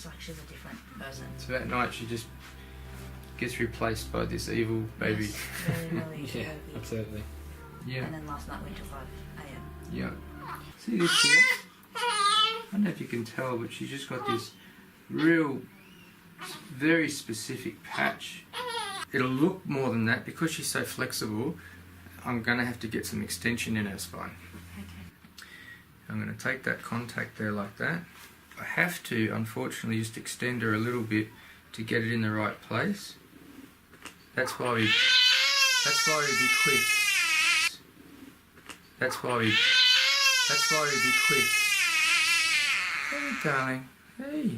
like she's a different person. So that night she just gets replaced by this evil baby. Yes, really, Yeah, really. absolutely. Yeah. And then last night went to 5 a.m. Yeah. See this here? I don't know if you can tell, but she's just got this real, very specific patch. It'll look more than that because she's so flexible. I'm going to have to get some extension in her spine. Okay. I'm going to take that contact there like that. I have to, unfortunately, just extend her a little bit to get it in the right place. That's why we be quick. That's why we be quick. Hey, darling. Hey.